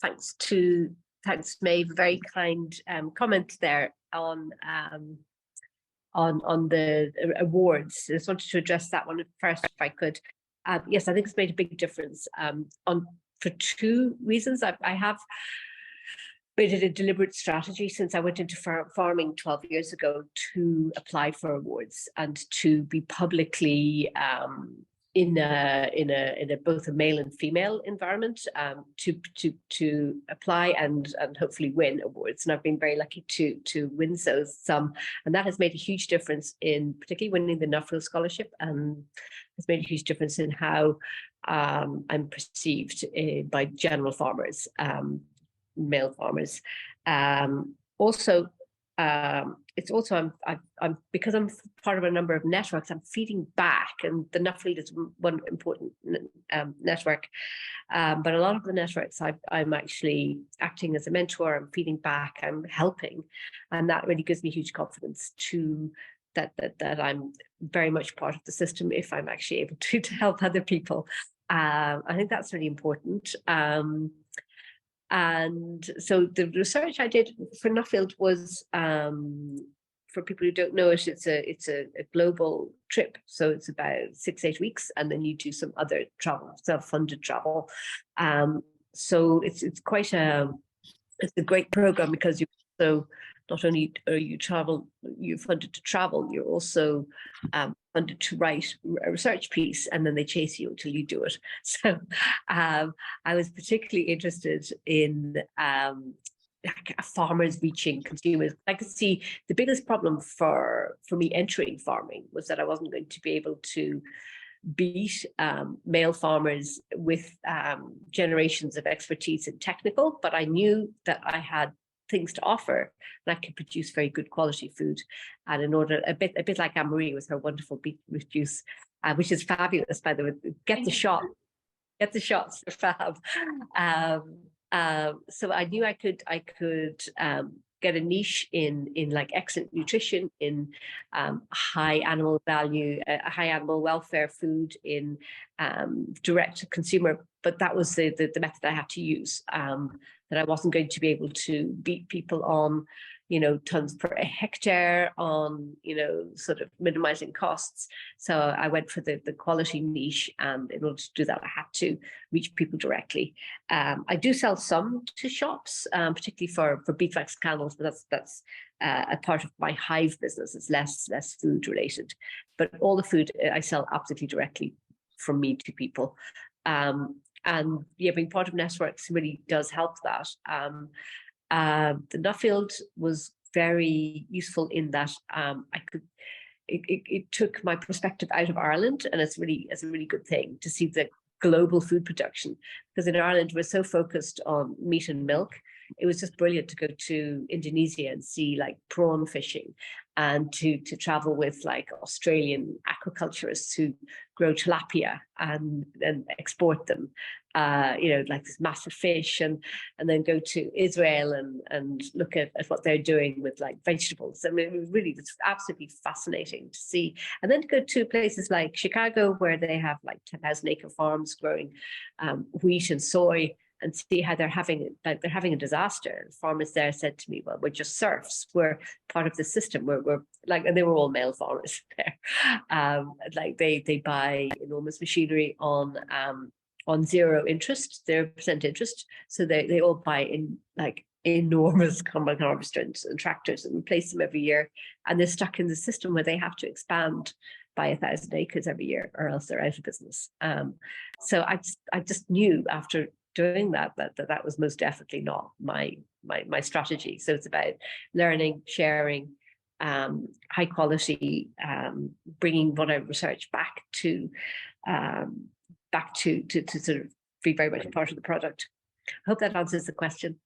thanks Maeve, very kind comment there on the awards. I just wanted to address that one first, if I could. Yes, I think it's made a big difference for two reasons. I have made it a deliberate strategy since I went into farming 12 years ago to apply for awards and to be publicly in both a male and female environment to apply and hopefully win awards. And I've been very lucky to win some, and that has made a huge difference in particularly winning the Nuffield Scholarship, and has made a huge difference in how I'm perceived by general farmers. Male farmers. It's also I'm because I'm part of a number of networks, I'm feeding back, and the Nuffield is one important network. But a lot of the networks I'm actually acting as a mentor, I'm feeding back, I'm helping, and that really gives me huge confidence that I'm very much part of the system if I'm actually able to help other people. I think that's really important. And so the research I did for Nuffield was, for people who don't know it, it's a global trip. So it's about 6-8 weeks, and then you do some other travel, self-funded travel. So it's quite it's a great program, because you also not only are you're funded to travel, you're also funded to write a research piece, and then they chase you until you do it. So I was particularly interested in farmers reaching consumers. I could see the biggest problem for me entering farming was that I wasn't going to be able to beat male farmers with generations of expertise in technical, but I knew that I had things to offer, and I could produce very good quality food. And in order, a bit like Anne-Marie with her wonderful beetroot juice, which is fabulous, by the way. Get the shots, they're fab. So I knew I could get a niche in like excellent nutrition, in high animal value, high animal welfare food, in direct to consumer. But that was the method I had to use. That I wasn't going to be able to beat people on, tons per hectare, on, sort of minimizing costs. So I went for the quality niche, and in order to do that, I had to reach people directly. I do sell some to shops, particularly for beeswax candles, but that's a part of my hive business. It's less food related, but all the food I sell absolutely directly from me to people. And being part of networks really does help that. The Nuffield was very useful in that it took my perspective out of Ireland, and it's a really good thing to see the global food production, because in Ireland we're so focused on meat and milk. It was just brilliant to go to Indonesia and see like prawn fishing, and to travel with like Australian aquaculturists who grow tilapia and export them. like this massive fish, and then go to Israel and look at what they're doing with like vegetables. I mean, it's absolutely fascinating to see. And then to go to places like Chicago, where they have like 10,000-acre farms growing wheat and soy, and see how they're having a disaster. The farmers there said to me, well, we're just serfs. We're part of the system. We're like, and they were all male farmers there. Like they buy enormous machinery on 0% interest. So they all buy in like enormous combine harvesters and tractors and replace them every year. And they're stuck in the system where they have to expand by 1,000 acres every year, or else they're out of business. So I just knew after doing that was most definitely not my strategy. So it's about learning, sharing, high quality, bringing what I research back to sort of be very much part of the product. I hope that answers the question.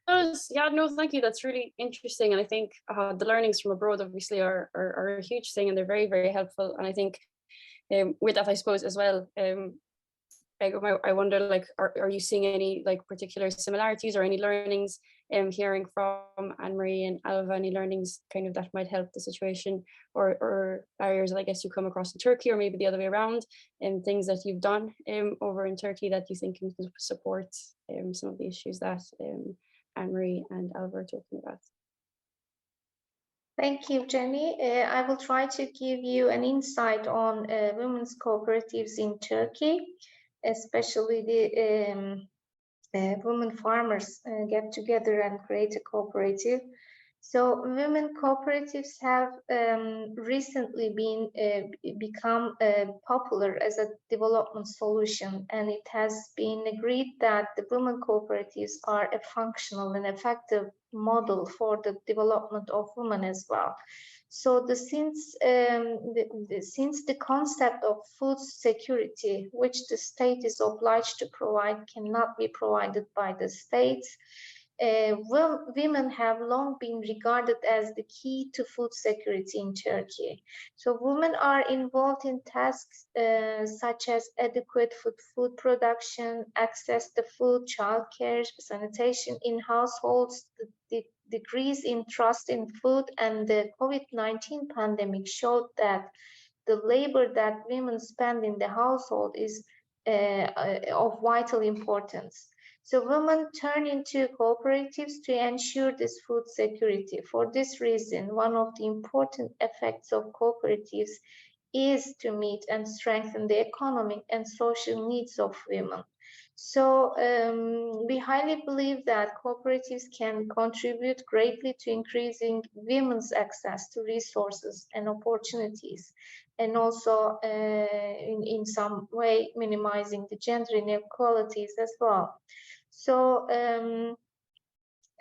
Yeah, no, thank you. That's really interesting. And I think the learnings from abroad obviously are a huge thing, and they're very, very helpful. And I think with that, I suppose as well, I wonder, like, are you seeing any like particular similarities or any learnings hearing from Anne-Marie and Alva, any learnings kind of that might help the situation, or barriers that I guess you come across in Turkey, or maybe the other way around, and things that you've done over in Turkey that you think can support some of the issues that Anne-Marie and Alva are talking about? Thank you, Jenny. I will try to give you an insight on women's cooperatives in Turkey, especially the women farmers get together and create a cooperative. So women cooperatives have recently become popular as a development solution, and it has been agreed that the women cooperatives are a functional and effective model for the development of women as well. So since the concept of food security, which the state is obliged to provide, cannot be provided by the states, women have long been regarded as the key to food security in Turkey. So women are involved in tasks such as adequate food production, access to food, childcare, sanitation in households. The decrease in trust in food and the COVID-19 pandemic showed that the labor that women spend in the household is of vital importance. So women turn into cooperatives to ensure this food security. For this reason, one of the important effects of cooperatives is to meet and strengthen the economic and social needs of women. So we highly believe that cooperatives can contribute greatly to increasing women's access to resources and opportunities, and also in some way minimizing the gender inequalities as well. So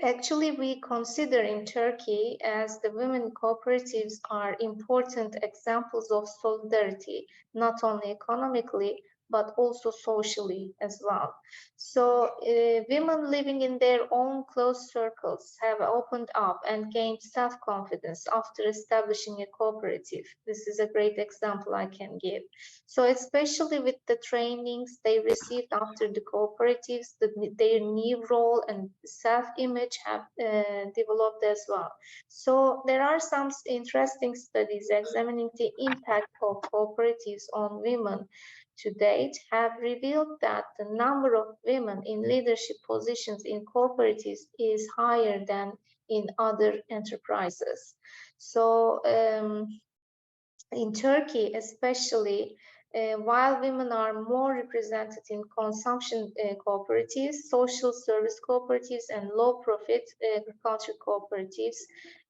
actually, we consider in Turkey as the women cooperatives are important examples of solidarity, not only economically, but also socially as well. So women living in their own close circles have opened up and gained self-confidence after establishing a cooperative. This is a great example I can give. So especially with the trainings they received after the cooperatives, their new role and self-image have developed as well. So there are some interesting studies examining the impact of cooperatives on women to date have revealed that the number of women in leadership positions in cooperatives is higher than in other enterprises. So in Turkey, especially, while women are more represented in consumption cooperatives, social service cooperatives, and low-profit agriculture cooperatives,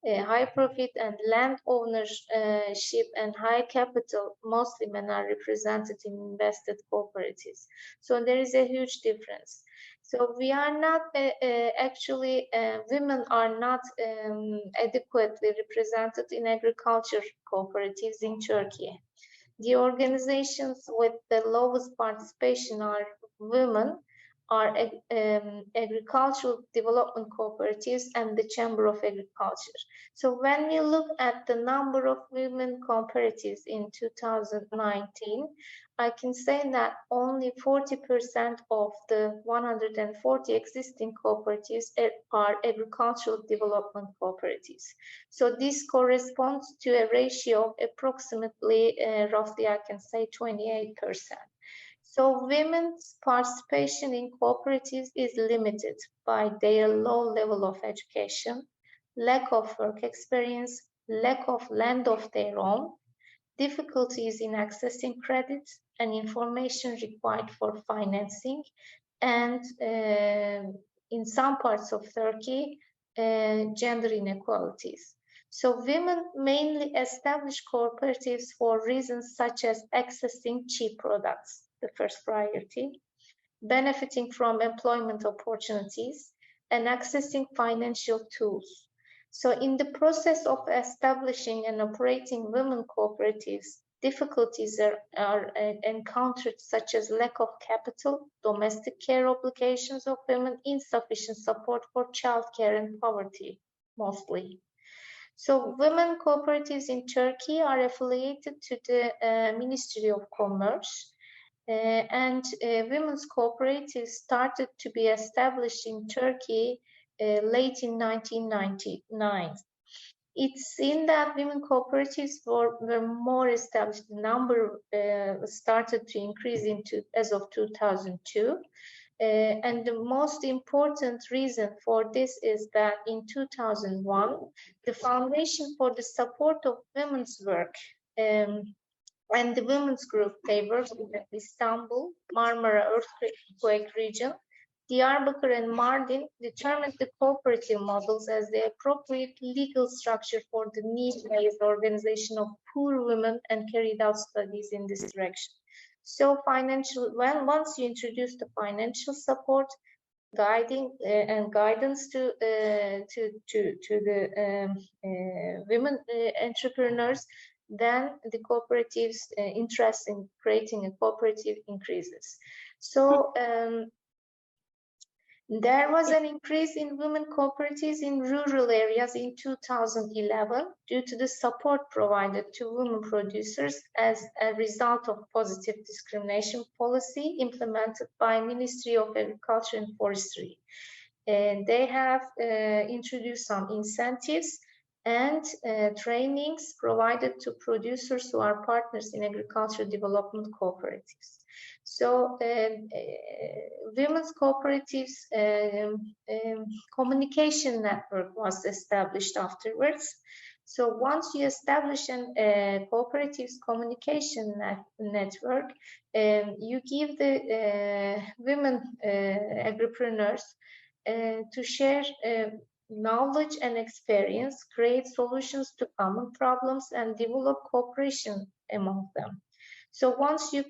high profit and land ownership and high capital, mostly men are represented in invested cooperatives. So there is a huge difference. So we are not actually, women are not adequately represented in agriculture cooperatives in Turkey. The organizations with the lowest participation are women, are agricultural development cooperatives and the Chamber of Agriculture. So when we look at the number of women cooperatives in 2019, I can say that only 40% of the 140 existing cooperatives are agricultural development cooperatives. So this corresponds to a ratio of approximately, roughly I can say 28%. So women's participation in cooperatives is limited by their low level of education, lack of work experience, lack of land of their own, difficulties in accessing credit and information required for financing, and in some parts of Turkey, gender inequalities. So women mainly establish cooperatives for reasons such as accessing cheap products, the first priority, benefiting from employment opportunities, and accessing financial tools. So in the process of establishing and operating women cooperatives, difficulties are encountered, such as lack of capital, domestic care obligations of women, insufficient support for childcare, and poverty, mostly. So women cooperatives in Turkey are affiliated to the Ministry of Commerce, and women's cooperatives started to be established in Turkey late in 1999. It's seen that women cooperatives were more established. The number started to increase as of 2002. And the most important reason for this is that in 2001, the Foundation for the Support of Women's Work and the women's group, they worked in Istanbul, Marmara earthquake region, Diyarbakır and Mardin, determined the cooperative models as the appropriate legal structure for the need-based organization of poor women, and carried out studies in this direction. So once you introduce the financial support, guiding and guidance to the women entrepreneurs, then the cooperatives' interest in creating a cooperative increases. So there was an increase in women cooperatives in rural areas in 2011 due to the support provided to women producers as a result of positive discrimination policy implemented by Ministry of Agriculture and Forestry. And they have introduced some incentives and trainings provided to producers who are partners in agricultural development cooperatives. So women's cooperatives communication network was established afterwards. So once you establish a cooperatives communication network, you give the women agripreneurs to share knowledge and experience, create solutions to common problems, and develop cooperation among them. So once you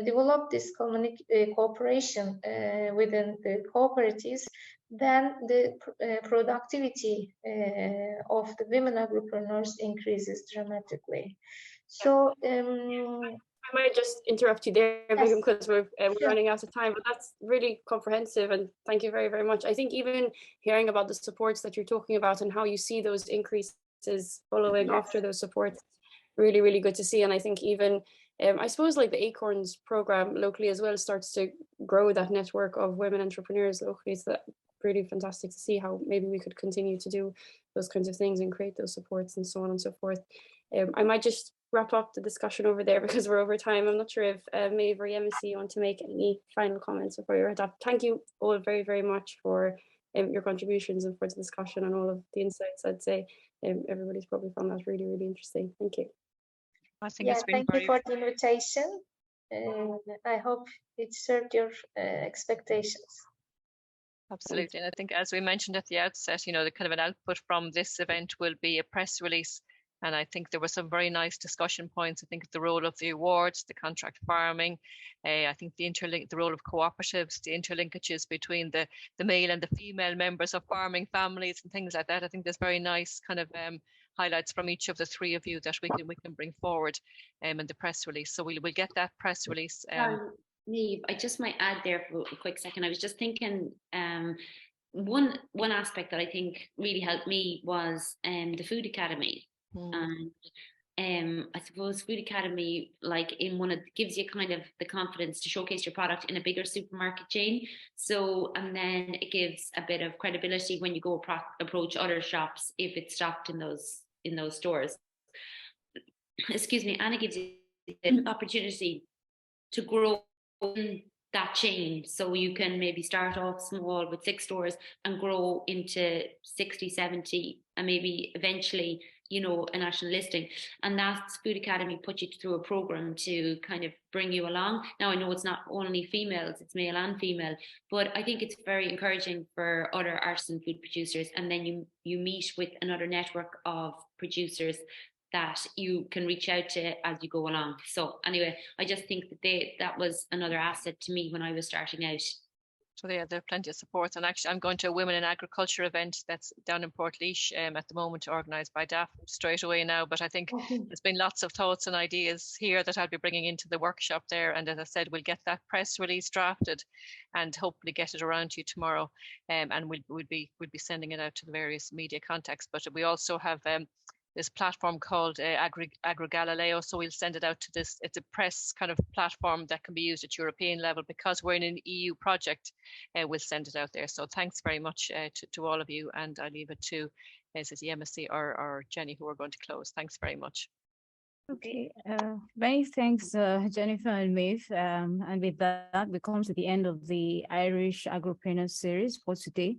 develop this cooperation within the cooperatives, then the productivity of the women agripreneurs increases dramatically. So I might just interrupt you there, yes, because we're running out of time, but that's really comprehensive, and thank you very, very much. I think even hearing about the supports that you're talking about and how you see those increases following, yes, after those supports, really, really good to see. And I think even I suppose like the Acorns program locally as well starts to grow that network of women entrepreneurs locally. So that's really fantastic to see how maybe we could continue to do those kinds of things and create those supports and so on and so forth. I might just wrap up the discussion over there because we're over time. I'm not sure if Maeve or Yemisi want to make any final comments before you're up. Thank you all very, very much for your contributions and for the discussion and all of the insights. I'd say everybody's probably found that really, really interesting. Thank you. I think it's been thank you for the invitation. I hope it served your expectations. Absolutely. And I think, as we mentioned at the outset, you know, the kind of an output from this event will be a press release. And I think there were some very nice discussion points. I think the role of the awards, the contract farming, I think the role of cooperatives, the interlinkages between the male and the female members of farming families and things like that. I think there's very nice kind of highlights from each of the three of you that we can bring forward in the press release. So we'll get that press release. Niamh, I just might add there for a quick second. I was just thinking, one aspect that I think really helped me was the Food Academy. And I suppose Food Academy, like in one of, gives you kind of the confidence to showcase your product in a bigger supermarket chain. So, and then it gives a bit of credibility when you go approach other shops if it's stocked in those stores. Excuse me, and it gives you an opportunity to grow in that chain. So you can maybe start off small with 6 stores and grow into 60, 70, and maybe eventually, you know, a national listing. And that's Food Academy put you through a program to kind of bring you along. Now, I know it's not only females, it's male and female, but I think it's very encouraging for other artisan food producers. And then you meet with another network of producers that you can reach out to as you go along. So anyway, I just think that that was another asset to me when I was starting out. So there are plenty of supports, and actually I'm going to a Women in Agriculture event that's down in Portlaoise at the moment, organised by DAF straight away now. But I think there's been lots of thoughts and ideas here that I'll be bringing into the workshop there. And as I said, we'll get that press release drafted and hopefully get it around to you tomorrow. And we'll be sending it out to the various media contacts. But we also have this platform called AgriGalileo. So we'll send it out to this. It's a press kind of platform that can be used at European level because we're in an EU project. We'll send it out there. So thanks very much to all of you. And I leave it to is it the MSc or Jenny who are going to close. Thanks very much. Okay, many thanks, Jennifer and Maeve. And with that, we come to the end of the Irish Agropreneur series for today.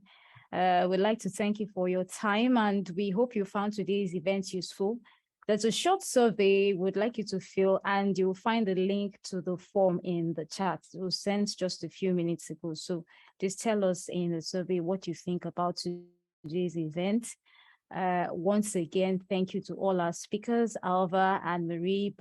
We'd like to thank you for your time, and we hope you found today's event useful. There's a short survey we'd like you to fill, and you'll find the link to the form in the chat. It was sent just a few minutes ago. So just tell us in the survey what you think about today's event. Once again, thank you to all our speakers, Alva and Marie,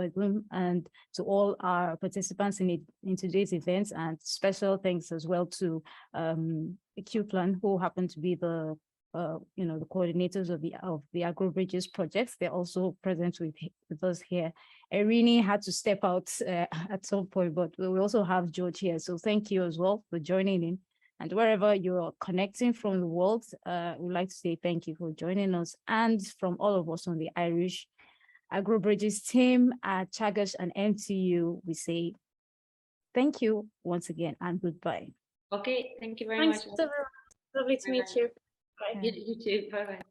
and to all our participants in today's events, and special thanks as well to QPlan, who happen to be the the coordinators of the AgroBridges projects. They're also present with us here. Irene had to step out at some point, but we also have George here. So thank you as well for joining in. And wherever you're connecting from the world, we'd like to say thank you for joining us. And from all of us on the Irish AgroBridges team at Teagasc and MTU, we say thank you once again and goodbye. Okay, thank you very much. Thanks, everyone. Lovely to meet you. Bye. You too. Bye-bye.